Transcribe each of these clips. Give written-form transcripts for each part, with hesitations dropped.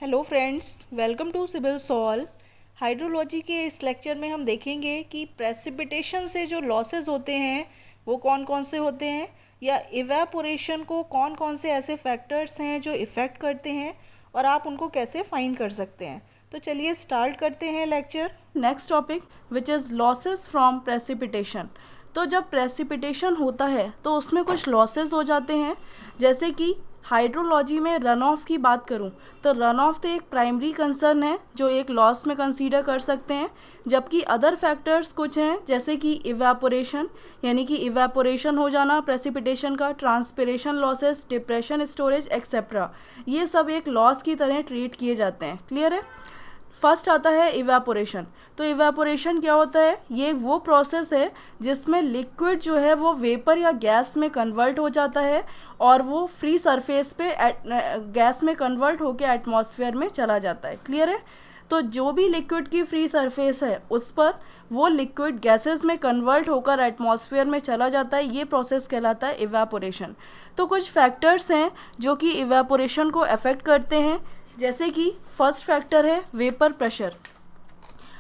Hello friends, welcome to civil solve. Hydrology के इस lecture में हम देखेंगे कि प्रेसिपिटेशन से जो लॉसेस होते हैं वो कौन कौन से होते हैं, या इवेपोरेशन को कौन कौन से ऐसे फैक्टर्स हैं जो इफ़ेक्ट करते हैं और आप उनको कैसे फाइंड कर सकते हैं। तो चलिए स्टार्ट करते हैं lecture. Next topic which is losses from precipitation. तो जब प्रेसिपिटेशन होता है तो उसमें कुछ लॉसेस हो जाते हैं, जैसे कि हाइड्रोलॉजी में रन ऑफ की बात करूं तो रन ऑफ तो एक प्राइमरी कंसर्न है जो एक लॉस में कंसीडर कर सकते हैं, जबकि अदर फैक्टर्स कुछ हैं जैसे कि इवेपोरेशन, यानी कि इवेपोरेशन हो जाना प्रेसिपिटेशन का, transpiration losses, depression storage etcetera, ये सब एक लॉस की तरह ट्रीट किए जाते हैं। क्लियर है। फर्स्ट आता है इवेपोरेशन। तो इवेपोरेशन क्या होता है? ये वो प्रोसेस है जिसमें लिक्विड जो है वो वेपर या गैस में कन्वर्ट हो जाता है और वो फ्री सरफेस पे गैस में कन्वर्ट होकर एटमॉस्फेयर में चला जाता है। क्लियर है। तो जो भी लिक्विड की फ्री सरफेस है उस पर वो लिक्विड गैसेस में कन्वर्ट होकर एटमॉस्फेयर में चला जाता है, ये प्रोसेस कहलाता है इवेपोरेशन। तो कुछ फैक्टर्स हैं जो कि इवेपोरेशन को अफेक्ट करते हैं, जैसे कि फर्स्ट फैक्टर है वेपर प्रेशर।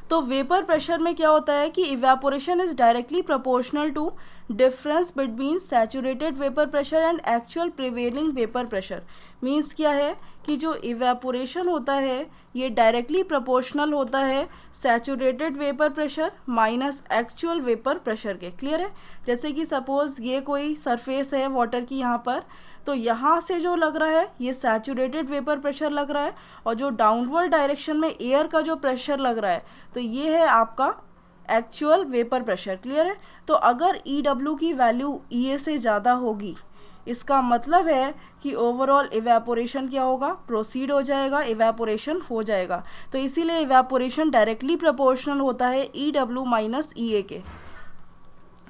तो वेपर प्रेशर में क्या होता है कि evaporation is directly proportional to difference between saturated vapour pressure and actual prevailing vapour pressure. Means क्या है कि जो इवेपोरेशन होता है ये डायरेक्टली प्रोपोर्शनल होता है saturated vapour pressure minus actual vapour pressure के। क्लियर है। जैसे कि सपोज ये कोई सरफेस है वाटर की यहाँ पर, तो यहाँ से जो लग रहा है ये सैचुरेटेड वेपर प्रेशर लग रहा है, और जो डाउनवर्ड डायरेक्शन में एयर का जो प्रेशर लग रहा है तो ये है आपका एक्चुअल वेपर प्रेशर। क्लियर है। तो अगर EW की वैल्यू EA से ज़्यादा होगी, इसका मतलब है कि ओवरऑल इवेपोरेशन क्या होगा, प्रोसीड हो जाएगा, इवेपोरेशन हो जाएगा। तो इसीलिए इवेपोरेशन डायरेक्टली प्रोपोर्शनल होता है EW माइनस EA के।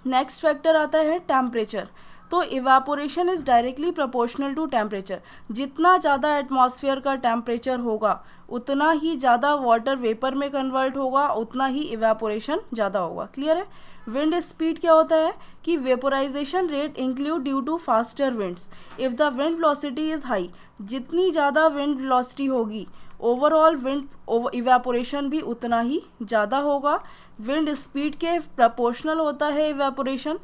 नेक्स्ट फैक्टर आता है टेम्परेचर। तो evaporation is directly proportional to temperature. जितना ज़्यादा एटमॉस्फेयर का टेम्परेचर होगा उतना ही ज़्यादा वाटर वेपर में कन्वर्ट होगा, उतना ही इवेपोरेशन ज़्यादा होगा। क्लियर है। विंड स्पीड क्या होता है कि vaporization rate include due to faster winds if the wind velocity is high. जितनी ज़्यादा विंड वेलोसिटी होगी ओवरऑल विंड इवेपोरेशन भी उतना ही ज़्यादा होगा। विंड स्पीड के प्रोपोर्शनल होता है इवेपोरेशन,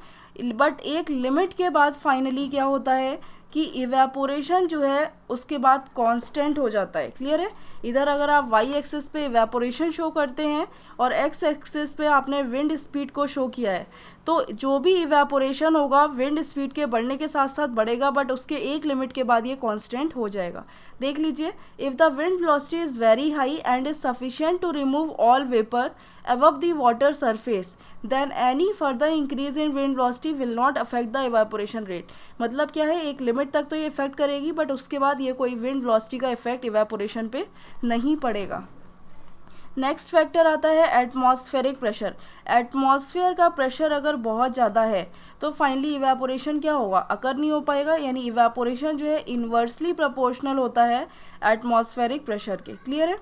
बट एक लिमिट के बाद फाइनली क्या होता है कि इवेपोरेशन जो है उसके बाद कांस्टेंट हो जाता है। क्लियर है। इधर अगर आप वाई एक्सिस पे इवेपोरेशन शो करते हैं और एक्स एक्सिस पे आपने विंड स्पीड को शो किया है, तो जो भी इवेपोरेशन होगा विंड स्पीड के बढ़ने के साथ साथ बढ़ेगा, बट उसके एक लिमिट के बाद ये कांस्टेंट हो जाएगा। देख लीजिए, if the wind velocity is very high and is sufficient to remove all vapour above the water surface, then any further increase in wind velocity will not affect the evaporation rate। मतलब क्या है, एक limit तक तो ये effect करेगी, but उसके बाद ये कोई विंड वेलोसिटी का इफेक्ट इवेपोरेशन पे नहीं पड़ेगा। नेक्स्ट फैक्टर आता है एटमॉस्फेरिक प्रेशर। एटमॉस्फेयर का प्रेशर अगर बहुत ज़्यादा है तो फाइनली इवेपोरेशन क्या होगा, अकर नहीं हो पाएगा, यानी इवेपोरेशन जो है इन्वर्सली प्रोपोर्शनल होता है एटमॉस्फेरिक प्रेशर के। क्लियर है।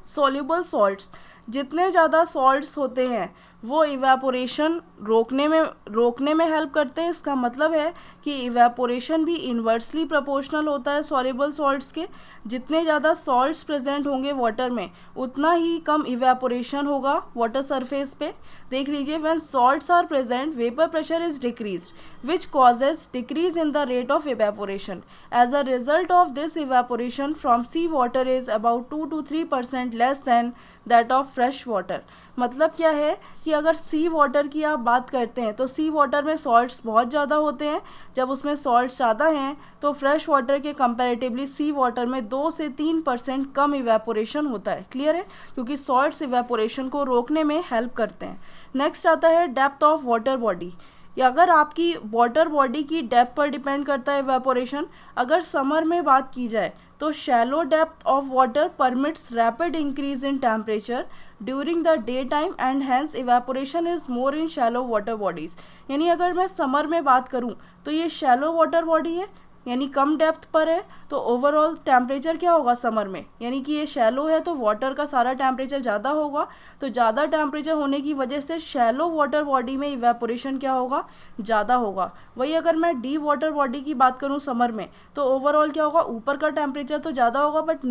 सॉल्युबल सॉल्ट्स, जितने ज़्यादा सॉल्ट्स होते हैं वो इवेपोरेशन रोकने में हेल्प करते हैं। इसका मतलब है कि इवेपोरेशन भी इन्वर्सली प्रोपोर्शनल होता है सॉल्युबल सॉल्ट्स के। जितने ज़्यादा सॉल्ट्स प्रेजेंट होंगे वाटर में उतना ही कम इवेपोरेशन होगा वाटर सरफेस पे। देख लीजिए, when salts are present vapour pressure is decreased which causes decrease in the rate of evaporation. As a result of this evaporation from sea water is about 2 to 3% less than that of fresh water. मतलब क्या है कि अगर सी water की आप बात करते हैं तो सी वाटर में सॉल्ट्स बहुत ज़्यादा होते हैं। जब उसमें सॉल्ट्स ज़्यादा हैं तो फ्रेश वाटर के कंपैरेटिवली सी वाटर में 2 से 3% कम इवेपोरेशन होता है। क्लियर है। क्योंकि सॉल्ट्स इवेपोरेशन को रोकने में हेल्प करते हैं। नेक्स्ट आता है डेप्थ ऑफ वाटर बॉडी। या अगर आपकी वाटर बॉडी की डेप्थ पर डिपेंड करता है इवेपोरेशन। अगर समर में बात की जाए तो shallow depth of water permits rapid increase in temperature during the day time and hence evaporation is more in shallow water bodies. यानी अगर मैं समर में बात करूं तो ये शैलो वाटर बॉडी है, यानी कम डेप्थ पर है, तो ओवरऑल टेम्परेचर क्या होगा समर में, यानी कि ये शैलो है तो वाटर का सारा टेम्परेचर ज़्यादा होगा, तो ज़्यादा टेम्परेचर होने की वजह से शैलो वाटर बॉडी में इवेपोरेशन क्या होगा, ज़्यादा होगा। वही अगर मैं डीप वाटर बॉडी की बात करूँ समर में, तो ओवरऑल क्या होगा, ऊपर का टेम्परेचर तो ज़्यादा होगा बट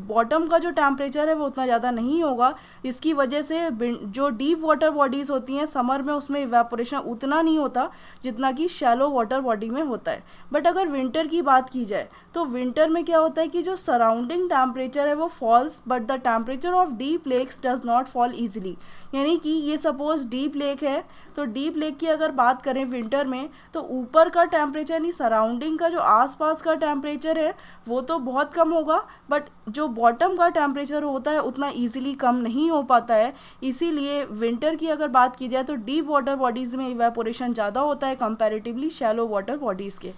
बॉटम का जो टेम्परेचर है वो उतना ज़्यादा नहीं होगा। इसकी वजह से जो डीप वाटर बॉडीज़ होती हैं समर में उसमें इवेपोरेशन उतना नहीं होता जितना कि शैलो वाटर बॉडी में होता है। बट अगर विंटर की बात की जाए तो विंटर में क्या होता है कि जो सराउंडिंग टेम्परेचर है वो falls but the temperature of deep lakes does not fall easily. यानी कि ये सपोज डीप लेक है, तो डीप लेक की अगर बात करें विंटर में तो ऊपर का टेम्परेचर यानी सराउंडिंग का जो आसपास का टेम्परेचर है वो तो बहुत कम होगा, बट जो बॉटम का टेम्परेचर होता है उतना ईजिली कम नहीं हो पाता है। इसीलिए विंटर की अगर बात की जाए तो डीप वाटर बॉडीज़ में इवेपोरेशन ज़्यादा होता है कंपैरेटिवली शैलो वाटर बॉडीज़ के।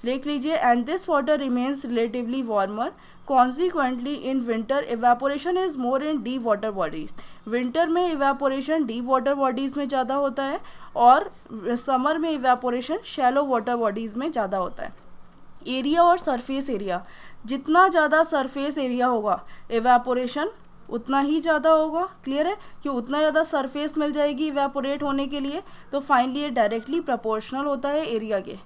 देख लीजिए, and this water remains relatively warmer, consequently in winter evaporation is more in deep water bodies. Winter में इवेपोरेशन डीप वाटर बॉडीज़ में ज़्यादा होता है और समर में इवेपोरेशन शैलो वाटर बॉडीज़ में ज़्यादा होता है। एरिया और सरफेस एरिया, जितना ज़्यादा सरफेस एरिया होगा इवेपोरेशन उतना ही ज़्यादा होगा। क्लियर है कि उतना ज़्यादा सरफेस मिल जाएगी इवेपोरेट होने के लिए, तो फाइनली ये डायरेक्टली प्रोपोर्शनल होता है एरिया के।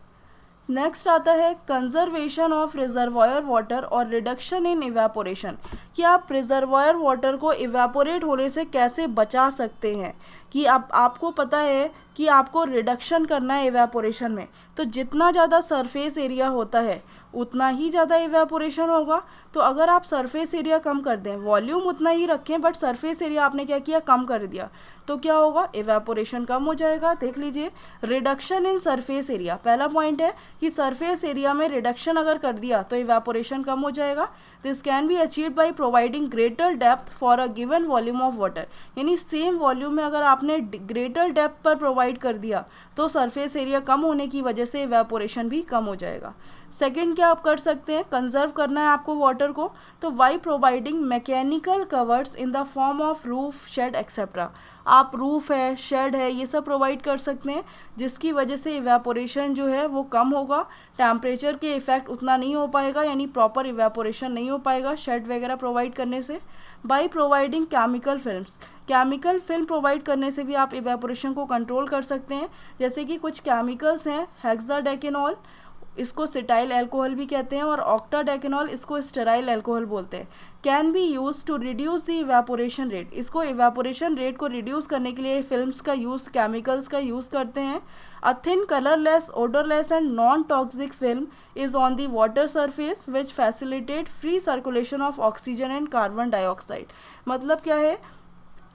नेक्स्ट आता है कंजर्वेशन ऑफ रिजर्वायर वाटर और रिडक्शन इन इवेपोरेशन, कि आप रिजर्वायर वाटर को इवेपोरेट होने से कैसे बचा सकते हैं। कि आपको पता है कि आपको रिडक्शन करना है इवेपोरेशन में, तो जितना ज़्यादा सरफेस एरिया होता है उतना ही ज़्यादा इवेपोरेशन होगा। तो अगर आप सरफेस एरिया कम कर दें, वॉल्यूम उतना ही रखें बट सरफेस एरिया आपने क्या किया, कम कर दिया, तो क्या होगा, इवेपोरेशन कम हो जाएगा। देख लीजिए, रिडक्शन इन सरफेस एरिया, पहला पॉइंट है कि सरफेस एरिया में रिडक्शन अगर कर दिया तो इवेपोरेशन कम हो जाएगा। This can be achieved by providing greater depth for a given volume of water, यानी सेम वॉल्यूम में अगर आपने ग्रेटर डेप्थ पर प्रोवाइड कर दिया तो सरफेस एरिया कम होने की वजह से इवेपोरेशन भी कम हो जाएगा। सेकेंड क्या आप कर सकते हैं, कंजर्व करना है आपको वाटर को, तो by providing mechanical covers in the form of roof, shed etcetera. आप रूफ है, शेड है, ये सब प्रोवाइड कर सकते हैं जिसकी वजह से इवेपोरेशन जो है वो कम होगा, टेम्परेचर के इफेक्ट उतना नहीं हो पाएगा, यानी प्रॉपर इवेपोरेशन नहीं हो पाएगा शेड वगैरह प्रोवाइड करने से। By providing chemical films, chemical film provide करने से भी आप इवेपोरेशन को कंट्रोल कर सकते हैं। जैसे कि कुछ केमिकल्स हैं, हेक्साडेकेनॉल, इसको सिटाइल अल्कोहल भी कहते हैं, और ऑक्टाडेकेनॉल, इसको स्टेराइल अल्कोहल बोलते हैं। Can be use to reduce the evaporation rate, इसको इवेपोरेशन रेट को रिड्यूस करने के लिए फिल्म्स का यूज़, केमिकल्स का यूज़ करते हैं। A thin colourless, odourless and non toxic film is on the water surface which facilitate free circulation of oxygen and carbon dioxide. मतलब क्या है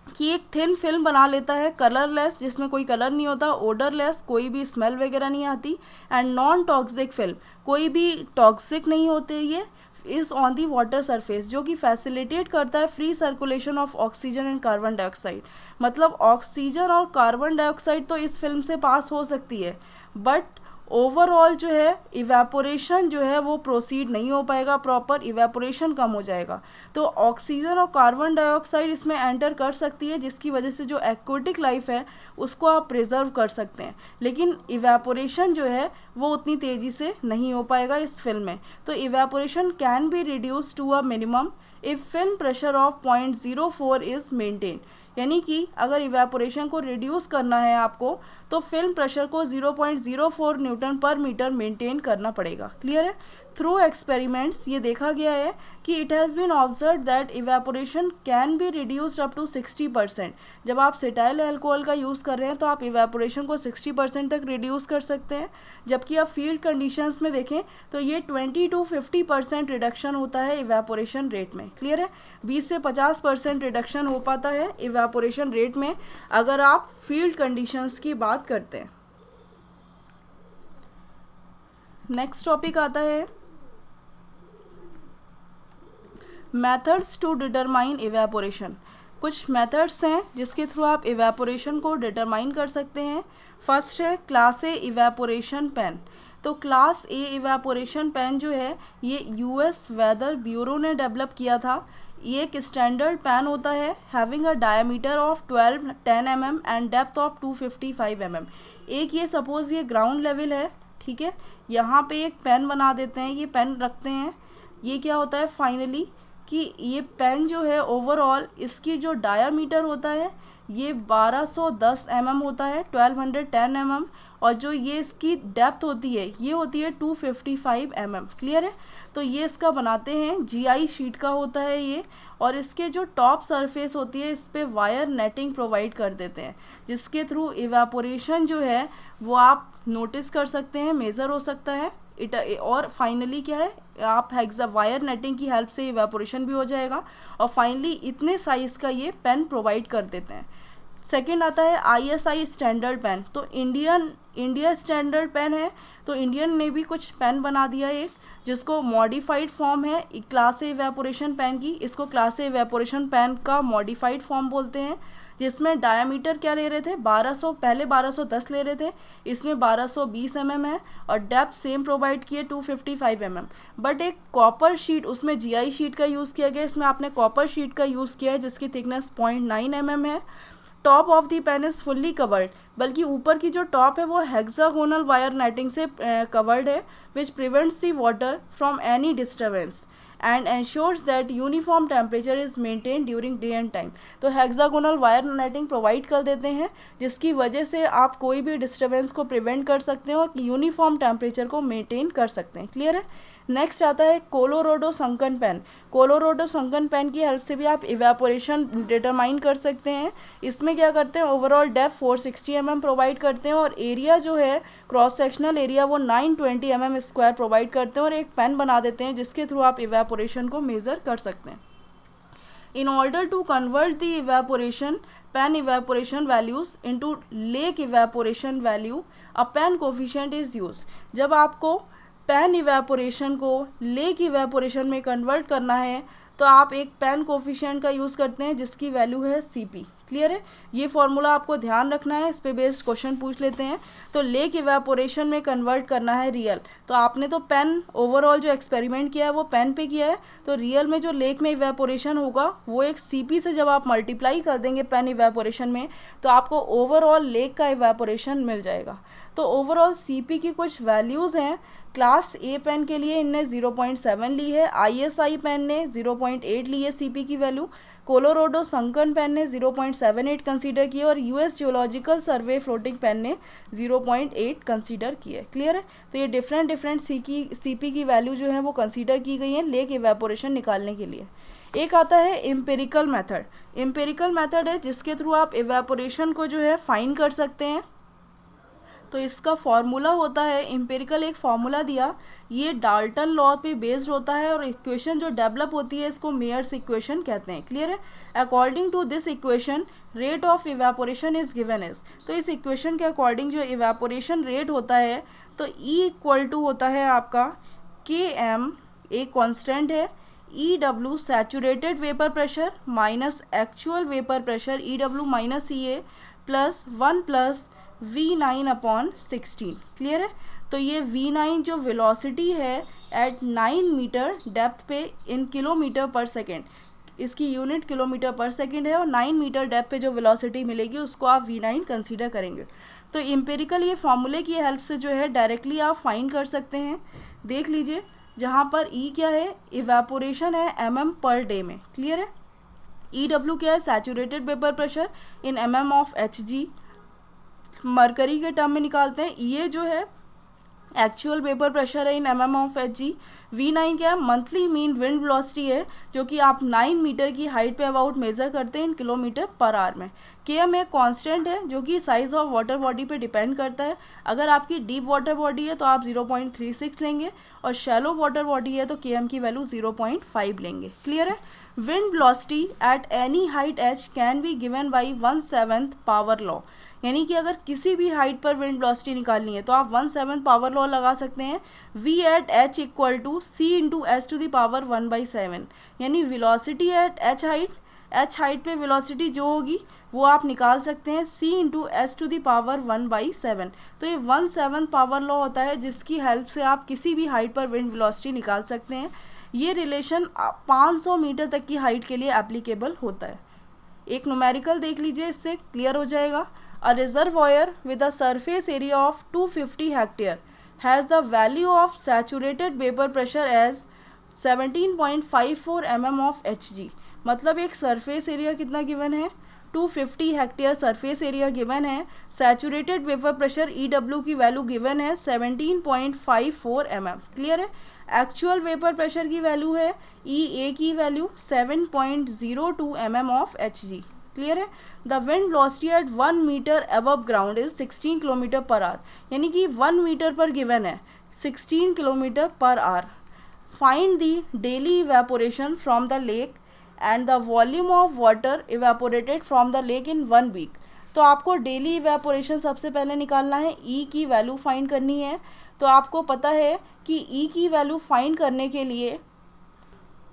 कि एक थिन फिल्म बना लेता है, कलरलेस जिसमें कोई कलर नहीं होता, ओडरलेस कोई भी स्मेल वगैरह नहीं आती, एंड नॉन टॉक्सिक फिल्म कोई भी टॉक्सिक नहीं होते, ये is on the water surface, जो कि फैसिलिटेट करता है free circulation of oxygen and carbon dioxide. मतलब ऑक्सीजन और कार्बन डाइऑक्साइड तो इस फिल्म से पास हो सकती है बट ओवरऑल जो है इवेपोरेशन जो है वो प्रोसीड नहीं हो पाएगा, प्रॉपर इवेपोरेशन कम हो जाएगा। तो ऑक्सीजन और कार्बन डाइऑक्साइड इसमें एंटर कर सकती है जिसकी वजह से जो एक्वेटिक लाइफ है उसको आप प्रिजर्व कर सकते हैं, लेकिन इवेपोरेशन जो है वो उतनी तेज़ी से नहीं हो पाएगा इस फिल्म में। तो evaporation can be reduce to a minimum if film pressure of 0.04 is maintain, यानी कि अगर इवेपोरेशन को रिड्यूस करना है आपको तो फिल्म प्रेशर को 0.04 न्यूटन पर मीटर मेंटेन करना पड़ेगा। क्लियर है। थ्रू एक्सपेरिमेंट्स ये देखा गया है कि it has been observe that evaporation can be reduced up to 60%। जब आप सिटाइल अल्कोहल का यूज़ कर रहे हैं तो आप इवेपोरेशन को 60% तक रिड्यूस कर सकते हैं, जबकि आप फील्ड कंडीशंस में देखें तो ये 20 to 50% रिडक्शन होता है इवेपोरेशन रेट में। क्लियर है। 20 से 50% रिडक्शन हो पाता है इवेपोरेशन रेट में अगर आप फील्ड कंडीशंस की बात करते हैं। नेक्स्ट टॉपिक आता है मेथड्स टू डिटरमाइन इवेपोरेशन। कुछ मेथड्स हैं जिसके थ्रू आप इवेपोरेशन को डिटरमाइन कर सकते हैं। फर्स्ट है क्लास ए इवेपोरेशन पेन। तो क्लास ए इवेपोरेशन पेन जो है ये यूएस वेदर ब्यूरो ने डेवलप किया था। ये एक स्टैंडर्ड पेन होता है having a diameter of 10 mm and depth of 255 mm। एक ये सपोज ये ग्राउंड लेवल है, ठीक है। यहाँ पे एक पेन बना देते हैं, ये पेन रखते हैं। ये क्या होता है फाइनली कि ये पेन जो है ओवरऑल इसकी जो डायामीटर होता है ये 1210 mm होता है, 1210 mm, और जो ये इसकी डेप्थ होती है ये होती है 255 mm। क्लियर है। तो ये इसका बनाते हैं, जीआई शीट का होता है ये, और इसके जो टॉप सरफेस होती है इस पे वायर नेटिंग प्रोवाइड कर देते हैं, जिसके थ्रू इवेपोरेशन जो है वो आप नोटिस कर सकते हैं, मेज़र हो सकता है। और फाइनली क्या है, आप हेक्सा वायर नेटिंग की हेल्प से इवेपोरेशन भी हो जाएगा, और फाइनली इतने साइज़ का ये पेन प्रोवाइड कर देते हैं। सेकंड आता है आईएसआई स्टैंडर्ड पेन। तो इंडिया स्टैंडर्ड पेन है, तो इंडियन ने भी कुछ पेन बना दिया एक, जिसको मॉडिफाइड फॉर्म है क्लास ए इवेपोरेशन पेन की। इसको क्लास ए इवेपोरेशन पेन का मॉडिफाइड फॉर्म बोलते हैं, जिसमें डायमीटर क्या ले रहे थे 1200, पहले 1210 ले रहे थे, इसमें 1220 mm है, और डेप्थ सेम प्रोवाइड किए 255 mm। बट एक कॉपर शीट, उसमें जीआई शीट का यूज़ किया गया, इसमें आपने कॉपर शीट का यूज़ किया है जिसकी थिकनेस 0.9 mm है। Top of the pan is fully covered, बल्कि ऊपर की जो टॉप है वो हेक्सागोनल वायर नेटिंग से कवर्ड है, which prevents the water from any disturbance and ensures that uniform temperature is maintain during day and time. तो हेक्सागोनल वायर नेटिंग प्रोवाइड कर देते हैं, जिसकी वजह से आप कोई भी डिस्टर्बेंस को प्रिवेंट कर सकते हैं और यूनिफॉर्म टेम्परेचर को मेंटेन कर सकते हैं। क्लियर है। नेक्स्ट आता है Colorado sunken pan. Colorado sunken pan की हेल्प से भी आप इवेपोरेशन डिटरमाइन कर सकते हैं। इसमें क्या करते हैं, ओवरऑल डेप्थ 460 mm प्रोवाइड करते हैं, और एरिया जो है क्रॉस सेक्शनल एरिया वो 920 mm स्क्वायर प्रोवाइड करते हैं, और एक पेन बना देते हैं जिसके थ्रू आप इवेपोरेशन को मेज़र कर सकते हैं। In order to convert the evaporation, pen evaporation values into lake evaporation value, a pen coefficient is used। जब आपको पेन इवेपोरेशन को लेक इवेपोरेशन में कन्वर्ट करना है तो आप एक पेन कोफिशिएंट का यूज़ करते हैं जिसकी वैल्यू है CP। क्लियर है। ये फॉर्मूला आपको ध्यान रखना है, इस पे बेस्ड क्वेश्चन पूछ लेते हैं। तो लेक इवेपोरेशन में कन्वर्ट करना है रियल, तो आपने तो पेन ओवरऑल जो एक्सपेरिमेंट किया है वो पेन पे किया है, तो रियल में जो लेक में इवेपोरेशन होगा वो एक CP से जब आप मल्टीप्लाई कर देंगे पेन इवेपोरेशन में तो आपको ओवरऑल लेक का इवेपोरेशन मिल जाएगा। तो ओवरऑल CP की कुछ वैल्यूज़ हैं। क्लास ए पेन के लिए इनने 0.7 ली है, ISI पेन ने 0.8 ली है CP की वैल्यू, कोलोराडो संकन पेन ने 0.78 कंसीडर किए, और US जियोलॉजिकल सर्वे फ्लोटिंग पेन ने 0.8 कंसीडर किए। क्लियर है। तो ये डिफरेंट CP की वैल्यू जो है वो कंसीडर की गई है लेक इवेपोरेशन निकालने के लिए। एक आता है एम्पेरिकल मेथड। एम्पेरिकल मेथड है जिसके थ्रू आप इवेपोरेशन को जो है फाइंड कर सकते हैं। तो इसका फॉर्मूला होता है, एम्पेरिकल एक फार्मूला दिया, ये डाल्टन लॉ पे बेस्ड होता है, और इक्वेशन जो डेवलप होती है इसको मेयर्स इक्वेशन कहते हैं। क्लियर है। According to this equation rate of evaporation is given as. तो इस इक्वेशन के अकॉर्डिंग जो इवेपोरेशन रेट होता है तो E इक्वल टू होता है आपका Km, एक कॉन्स्टेंट है, EW saturated vapour pressure minus actual vapour pressure EW minus EA plus 1 plus V9/16। Clear है। तो ये V9 जो वेलोसिटी है एट 9 मीटर डेप्थ पे इन किलोमीटर पर सेकेंड, इसकी यूनिट किलोमीटर पर सेकेंड है, और 9 मीटर डेप्थ पे जो वेलोसिटी मिलेगी उसको आप V9 कंसीडर करेंगे। तो एम्पेरिकल ये फॉर्मूले की हेल्प से जो है डायरेक्टली आप फाइंड कर सकते हैं। देख लीजिए जहाँ पर E क्या है, इवेपोरेशन है mm पर डे में। क्लियर है। EW क्या है, saturated vapour pressure in mm of Hg, mercury के टर्म में निकालते हैं। ये जो है एक्चुअल वेपर प्रेशर है इन mm ऑफ Hg। V9 क्या है, मंथली मीन विंड वेलोसिटी है, जो कि आप 9 मीटर की हाइट पे अबाउट मेज़र करते हैं इन किलोमीटर पर आवर में। Km एक कांस्टेंट है जो कि साइज़ ऑफ वाटर बॉडी पे डिपेंड करता है। अगर आपकी डीप वाटर बॉडी है तो आप 0.36 लेंगे, और शैलो वाटर बॉडी है तो Km की वैल्यू 0.5 लेंगे। क्लियर है। Wind velocity at any height h can be given by 1/7 power law, यानी कि अगर किसी भी हाइट पर विंड वेलोसिटी निकालनी है तो आप 1/7 पावर लॉ लगा सकते हैं। V at h equal to C into s to the power 1/7, यानी वेलोसिटी एट h हाइट पे वेलोसिटी जो होगी वो आप निकाल सकते हैं C into s to the power 1/7। तो ये 1/7 पावर लॉ होता है जिसकी हेल्प से आप किसी भी हाइट पर विंड वेलोसिटी निकाल सकते हैं। ये रिलेशन 500 मीटर तक की हाइट के लिए एप्लीकेबल होता है। एक न्यूमेरिकल देख लीजिए, इससे क्लियर हो जाएगा। A reservoir with a surface area of 250 hectare has the value of saturated vapour pressure as 17.54 mm of Hg। मतलब एक सरफेस एरिया कितना गिवन है, 250 हेक्टेयर सरफेस एरिया गिवन है, सैचुरेटेड वेपर प्रेशर EW की वैल्यू given है 17.54 mm। Clear है। Actual vapour pressure की वैल्यू है EA की वैल्यू 7.02 mm ऑफ Hg। क्लियर है। The wind velocity at 1 metre above ground is 16 kilometre per hour, यानी कि 1 मीटर पर गिवन है 16 kilometre per hour. Find the daily evaporation from the lake and the volume of water evaporated from the lake in 1 week. तो आपको daily evaporation सबसे पहले निकालना है, ई की वैल्यू फाइंड करनी है। तो आपको पता है कि ई की वैल्यू फाइंड करने के लिए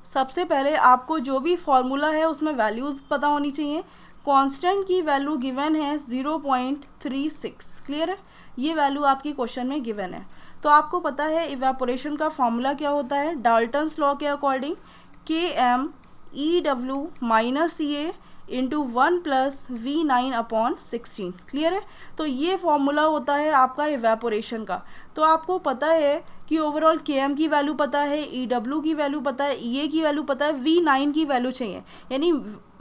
सबसे पहले आपको जो भी फॉर्मूला है उसमें वैल्यूज़ पता होनी चाहिए। कांस्टेंट की वैल्यू गिवन है 0.36। क्लियर है, ये वैल्यू आपकी क्वेश्चन में गिवन है। तो आपको पता है इवेपोरेशन का फॉर्मूला क्या होता है, डाल्टन्स लॉ के according Km EW minus CA into 1 plus V9/16। Clear है। तो ये फॉर्मूला होता है आपका इवेपोरेशन का। तो आपको पता है कि ओवरऑल Km की वैल्यू पता है, EW की वैल्यू पता है, EA की वैल्यू पता है, V9 की वैल्यू चाहिए, यानी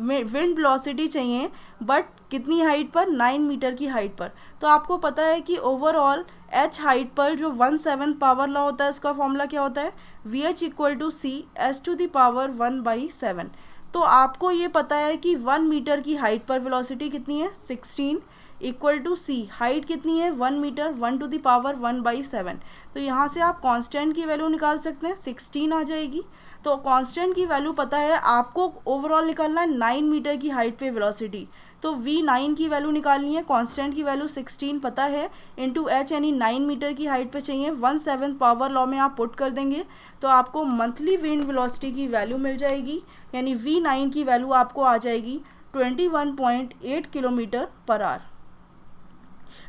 विंड वेलोसिटी चाहिए, बट कितनी हाइट पर, 9 मीटर की हाइट पर। तो आपको पता है कि ओवरऑल H हाइट पर जो 1/7 पावर लॉ होता है, इसका फॉर्मूला क्या होता है, VH = C S⁻⁴ 1/7। तो आपको ये पता है कि 1 मीटर की हाइट पर वेलोसिटी कितनी है, 16 = C, हाइट कितनी है 1 मीटर, 1⁻⁴ 1/7। तो यहाँ से आप कांस्टेंट की वैल्यू निकाल सकते हैं, 16 आ जाएगी। तो कांस्टेंट की वैल्यू पता है, आपको ओवरऑल निकालना है 9 मीटर की हाइट पे वेलोसिटी। तो V9 की वैल्यू निकालनी है, कांस्टेंट की वैल्यू 16 पता है, इंटू H यानी 9 मीटर की हाइट पे चाहिए, 1/7 पावर लॉ में आप पुट कर देंगे तो आपको मंथली विंड वेलोसिटी की वैल्यू मिल जाएगी, यानी V9 की वैल्यू आपको आ जाएगी 21.8 किलोमीटर पर आवर।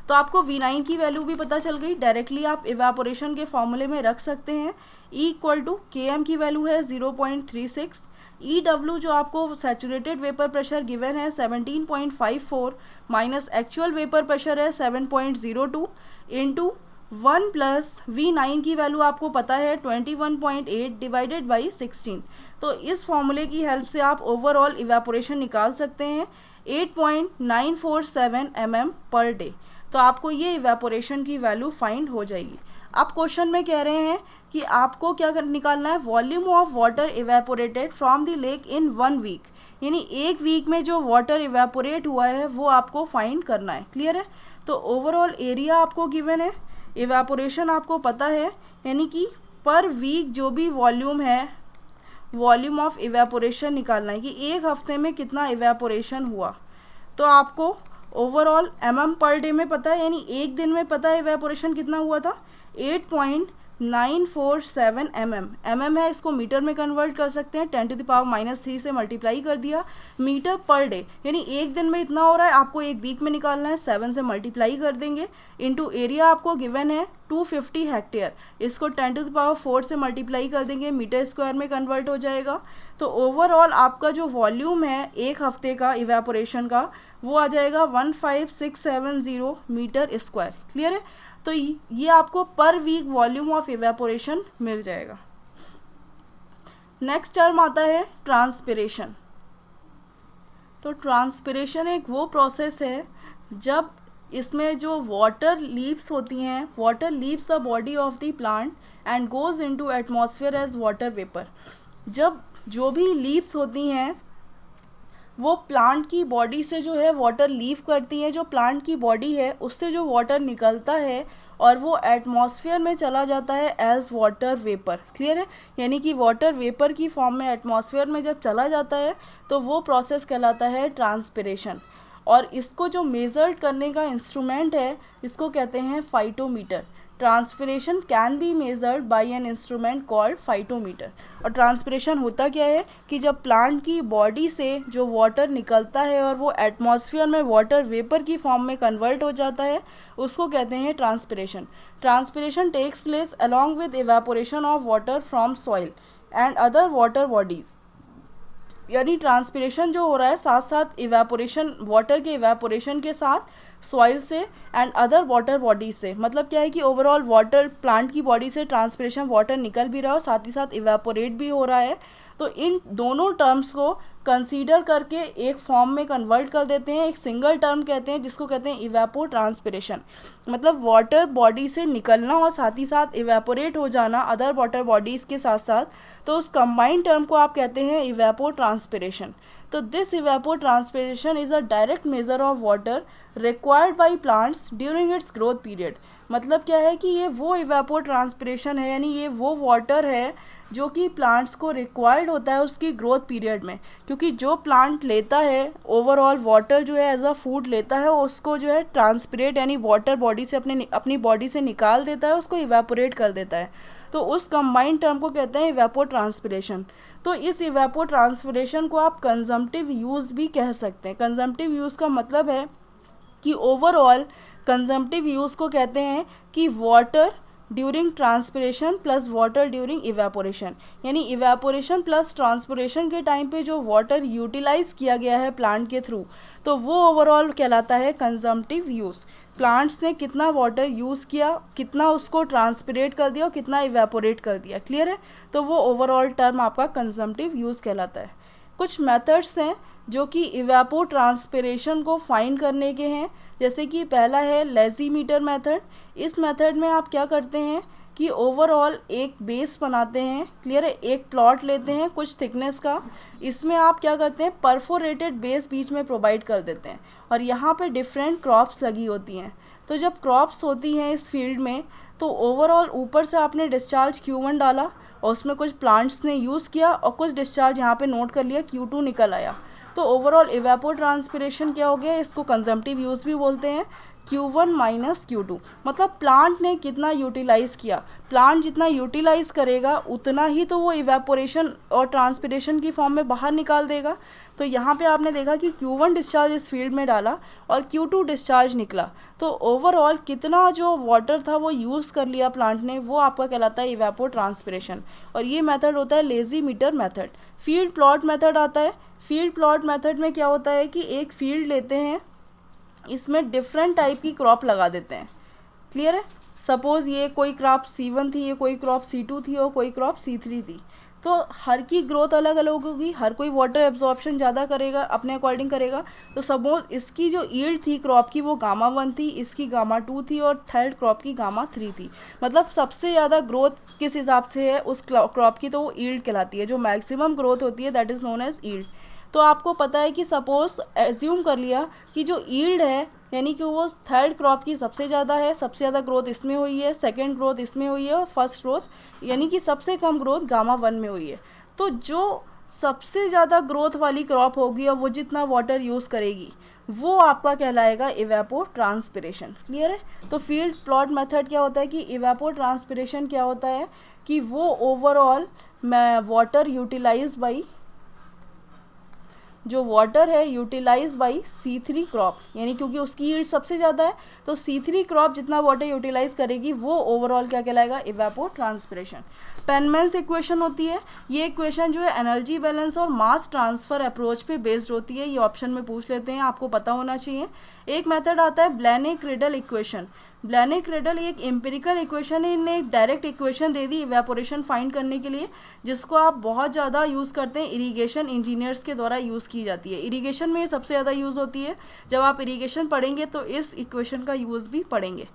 तो आपको V9 की वैल्यू भी पता चल गई, डायरेक्टली आप इवेपोरेशन के फॉर्मूले में रख सकते हैं। E = Km की वैल्यू है 0.36, EW जो आपको सैचुरेटेड वेपर प्रेशर गिवन है 17.54 माइनस एक्चुअल वेपर प्रेशर है 7.02 इंटू 1 प्लस V9 की वैल्यू आपको पता है 21.8 डिवाइडेड बाई 16। तो इस फॉर्मूले की हेल्प से आप ओवरऑल इवेपोरेशन निकाल सकते हैं 8.947 mm पर डे। तो आपको ये इवेपोरेशन की वैल्यू फाइंड हो जाएगी। अब क्वेश्चन में कह रहे हैं कि आपको क्या निकालना है, volume of water evaporated from the lake in 1 week, यानी 1 वीक में जो वाटर इवेपोरेट हुआ है वो आपको फाइंड करना है। क्लियर है। तो ओवरऑल एरिया आपको गिवन है, इवेपोरेशन आपको पता है, यानी कि पर वीक जो भी वॉल्यूम है, वॉल्यूम ऑफ इवेपोरेशन निकालना है कि एक हफ्ते में कितना इवेपोरेशन हुआ। तो आपको ओवरऑल mm पर डे में पता है, यानी एक दिन में पता है इवेपोरेशन कितना हुआ था, 8.947 mm है, इसको मीटर में कन्वर्ट कर सकते हैं, 10⁻³ से मल्टीप्लाई कर दिया, मीटर पर डे, यानी एक दिन में इतना हो रहा है, आपको एक वीक में निकालना है, 7 से मल्टीप्लाई कर देंगे, इंटू एरिया आपको गिवन है 250 हेक्टेयर, इसको 10⁻⁴ से मल्टीप्लाई कर देंगे, मीटर स्क्वायर में कन्वर्ट हो जाएगा। तो ओवरऑल आपका जो वॉल्यूम है एक हफ्ते का इवेपोरेशन का, वो आ जाएगा 15670 मीटर स्क्वायर। क्लियर है। तो ये आपको per week volume of evaporation मिल जाएगा। नेक्स्ट टर्म आता है ट्रांसपिरेशन। तो ट्रांसपिरेशन एक वो प्रोसेस है जब इसमें जो वाटर लीव्स होती हैं, water leaves the body of the plant and goes into atmosphere as water vapour. जब जो भी लीव्स होती हैं वो प्लांट की बॉडी से जो है वाटर लीव करती है, जो प्लांट की बॉडी है उससे जो वाटर निकलता है और वो एटमॉस्फेयर में चला जाता है एज वाटर वेपर। क्लियर है। यानी कि वाटर वेपर की फॉर्म में एटमॉस्फेयर में जब चला जाता है तो वो प्रोसेस कहलाता है ट्रांसपिरेशन। और इसको जो मेजर करने का इंस्ट्रूमेंट है इसको कहते हैं phytometer. Transpiration can be measured by an instrument called phytometer. और ट्रांसपिरेशन होता क्या है कि जब प्लांट की बॉडी से जो वाटर निकलता है और वो एटमॉस्फेयर में वाटर वेपर की फॉर्म में कन्वर्ट हो जाता है उसको कहते हैं transpiration. Transpiration takes place along with evaporation of water from soil and other water bodies. यानी ट्रांसपिरेशन जो हो रहा है साथ साथ इवेपोरेशन, वाटर के इवेपोरेशन के साथ सॉइल से एंड अदर वाटर बॉडीज से। मतलब क्या है कि ओवरऑल वाटर प्लांट की बॉडी से ट्रांसपिरेशन वाटर निकल भी रहा है और साथ ही साथ इवेपोरेट भी हो रहा है। तो इन दोनों टर्म्स को कंसीडर करके एक फॉर्म में कन्वर्ट कर देते हैं, एक सिंगल टर्म कहते हैं जिसको कहते हैं इवेपो ट्रांसपिरेशन। मतलब वाटर बॉडी से निकलना और साथ ही साथ इवेपोरेट हो जाना अदर वाटर बॉडीज़ के साथ साथ, तो उस कंबाइंड टर्म को आप कहते हैं इवेपो ट्रांसपिरेशन। तो this evapotranspiration is a direct measure of water required by plants during its growth period. मतलब क्या है कि ये वो इवेपो ट्रांसपिरेशन है, यानी ये वो वाटर है जो कि प्लांट्स को रिक्वायर्ड होता है उसकी ग्रोथ पीरियड में, क्योंकि जो प्लांट लेता है ओवरऑल वाटर जो है एज अ फूड लेता है, उसको जो है ट्रांसपिरेट यानी वाटर बॉडी से अपनी बॉडी से निकाल देता है, उसको इवेपोरेट कर देता है। तो उस कंबाइंड टर्म को कहते हैं इवेपो ट्रांसपिरेशन। तो इस इवेपो ट्रांसपिरेशन को आप कंजम्पटिव यूज़ भी कह सकते हैं। कंजम्पटिव यूज़ का मतलब है कि ओवरऑल कंजम्पटिव यूज़ को कहते हैं कि water during transpiration plus water during evaporation, यानी इवेपोरेशन प्लस ट्रांसपिरेशन के टाइम पे जो वाटर यूटिलाइज किया गया है प्लांट के थ्रू, तो वो ओवरऑल कहलाता है कंजम्पटिव यूज़। प्लांट्स ने कितना वाटर यूज़ किया, कितना उसको ट्रांसपिरेट कर दिया और कितना इवेपोरेट कर दिया, क्लियर है। तो वो ओवरऑल टर्म आपका कंजम्पटिव यूज़ कहलाता है। कुछ मेथड्स हैं जो कि इवेपो ट्रांसपिरेशन को फाइंड करने के हैं, जैसे कि पहला है लेजीमीटर मेथड। इस मेथड में आप क्या करते हैं कि ओवरऑल एक बेस बनाते हैं, क्लियर है, एक प्लॉट लेते हैं कुछ थिकनेस का, इसमें आप क्या करते हैं परफोरेटेड बेस बीच में प्रोवाइड कर देते हैं और यहाँ पे डिफरेंट क्रॉप्स लगी होती हैं। तो जब क्रॉप्स होती हैं इस फील्ड में तो ओवरऑल ऊपर से आपने डिस्चार्ज Q1 डाला और उसमें कुछ प्लांट्स ने यूज़ किया और कुछ डिस्चार्ज यहाँ पे नोट कर लिया Q2 निकल आया। तो ओवरऑल इवेपो ट्रांसपिरेशन क्या हो गया, इसको कंजम्पटिव यूज़ भी बोलते हैं। Q1 माइनस Q2 मतलब प्लांट ने कितना यूटिलाइज़ किया, प्लांट जितना यूटिलाइज़ करेगा उतना ही तो वो इवेपोरेशन और ट्रांसपिरेशन की फॉर्म में बाहर निकाल देगा। तो यहाँ पे आपने देखा कि Q1 डिस्चार्ज इस फील्ड में डाला और Q2 डिस्चार्ज निकला, तो ओवरऑल कितना जो वाटर था वो यूज़ कर लिया प्लांट ने, वो आपका कहलाता है इवेपो ट्रांसपिरेशन। और ये मेथड होता है लेजीमीटर मेथड। फील्ड प्लॉट मेथड आता है। फील्ड प्लॉट मेथड में क्या होता है कि एक फील्ड लेते हैं, इसमें डिफरेंट टाइप की क्रॉप लगा देते हैं, क्लियर है। सपोज़ ये कोई क्रॉप C1 थी, ये कोई क्रॉप C2 थी और कोई क्रॉप C3 थी, तो हर की ग्रोथ अलग अलग होगी, हर कोई वाटर एब्जॉर्प्शन ज़्यादा करेगा, अपने अकॉर्डिंग करेगा। तो सपोज इसकी जो ईल्ड थी क्रॉप की वो Γ1 थी, इसकी Γ2 थी और थर्ड क्रॉप की Γ3 थी। मतलब सबसे ज़्यादा ग्रोथ किस हिसाब से है उस क्रॉप की, तो वो ईल्ड कहलाती है। जो मैक्सिमम ग्रोथ होती है that is known as yield. तो आपको पता है कि सपोज़ एज्यूम कर लिया कि जो ईल्ड है यानी कि वो थर्ड क्रॉप की सबसे ज़्यादा है, सबसे ज़्यादा ग्रोथ इसमें हुई है, सेकंड ग्रोथ इसमें हुई है और फर्स्ट ग्रोथ यानी कि सबसे कम ग्रोथ Γ1 में हुई है। तो जो सबसे ज़्यादा ग्रोथ वाली क्रॉप होगी और वो जितना वाटर यूज़ करेगी वो आपका कहलाएगा इवेपो ट्रांसपिरेशन, क्लियर है। तो फील्ड प्लॉट मेथड क्या होता है कि इवेपो ट्रांसपिरेशन क्या होता है कि वो ओवरऑल वाटर यूटिलाइज बाई, जो वाटर है यूटिलाइज बाई C3 क्रॉप, यानी क्योंकि उसकी यील्ड सबसे ज़्यादा है तो C3 क्रॉप जितना वाटर यूटिलाइज करेगी वो ओवरऑल क्या कहलाएगा इवेपो ट्रांसपिरेशन। पेनमैन्स इक्वेशन होती है, ये इक्वेशन जो है एनर्जी बैलेंस और मास ट्रांसफ़र अप्रोच पे बेस्ड होती है। ये ऑप्शन में पूछ लेते हैं, आपको पता होना चाहिए। एक मेथड आता है ब्लैने-क्रेडल इक्वेशन। ब्लैने-क्रेडल एक एम्पिरिकल इक्वेशन है, इन्हें एक डायरेक्ट इक्वेशन दे दी इवेपोरेशन फाइंड करने के लिए, जिसको आप बहुत ज़्यादा यूज़ करते हैं, इरिगेशन इंजीनियर्स के द्वारा यूज़ की जाती है। इरिगेशन में ये सबसे ज़्यादा यूज़ होती है। जब आप इरिगेशन पढ़ेंगे तो इस इक्वेशन का यूज़ भी पढ़ेंगे।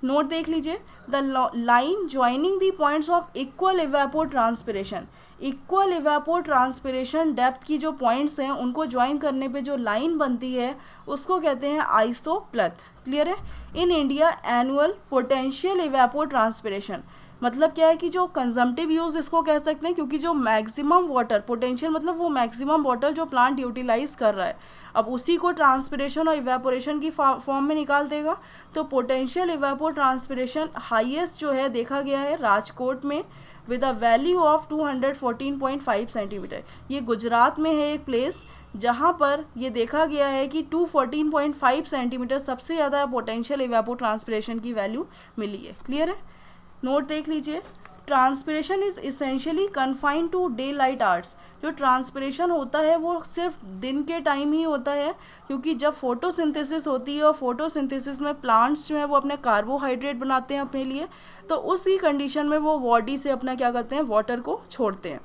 नोट देख लीजिए, the line joining the points of equal evapotranspiration. Equal evapotranspiration depth की जो पॉइंट्स हैं उनको ज्वाइन करने पे जो लाइन बनती है उसको कहते हैं आइसोप्लथ, क्लियर है। In India annual potential evapotranspiration मतलब क्या है कि जो कंजम्पटिव यूज़ इसको कह सकते हैं, क्योंकि जो मैक्सिमम वाटर पोटेंशियल मतलब वो मैक्सिमम वाटर जो प्लांट यूटिलाइज कर रहा है अब उसी को ट्रांसपिरेशन और इवेपोरेशन की फॉर्म में निकाल देगा। तो पोटेंशियल इवेपो ट्रांसपिरेशन हाईएस्ट जो है देखा गया है राजकोट में with a value of 214.5 centimetre. ये गुजरात में है एक प्लेस जहाँ पर ये देखा गया है कि 214.5 सेंटीमीटर सबसे ज़्यादा पोटेंशियल इवेपो ट्रांसपिरेशन की वैल्यू मिली है, क्लियर है। नोट देख लीजिए, transpiration is essentially confined to daylight hours. जो ट्रांसपिरेशन होता है वो सिर्फ दिन के टाइम ही होता है, क्योंकि जब फोटोसिंथेसिस होती है और फोटोसिंथेसिस में प्लांट्स जो हैं वो अपने कार्बोहाइड्रेट बनाते हैं अपने लिए, तो उसी कंडीशन में वो बॉडी से अपना क्या करते हैं, वाटर को छोड़ते हैं।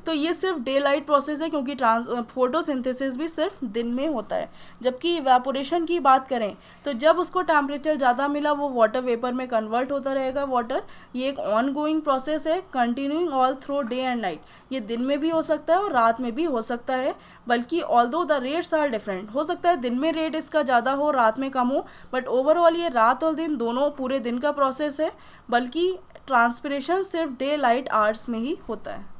तो ये सिर्फ डे लाइट प्रोसेस है, क्योंकि फोटोसिंथेसिस भी सिर्फ दिन में होता है। जबकि इवेपोरेशन की बात करें तो जब उसको टेम्परेचर ज़्यादा मिला वो वाटर वेपर में कन्वर्ट होता रहेगा वाटर। ये एक ऑन गोइंग प्रोसेस है, continuing all through day and night. ये दिन में भी हो सकता है और रात में भी हो सकता है, बल्कि although the rates are different. हो सकता है दिन में रेट इसका ज़्यादा हो, रात में कम हो, बट ओवरऑल ये रात और दिन दोनों पूरे दिन का प्रोसेस है, बल्कि ट्रांसपिरेशन सिर्फ डे लाइट आवर्स में ही होता है।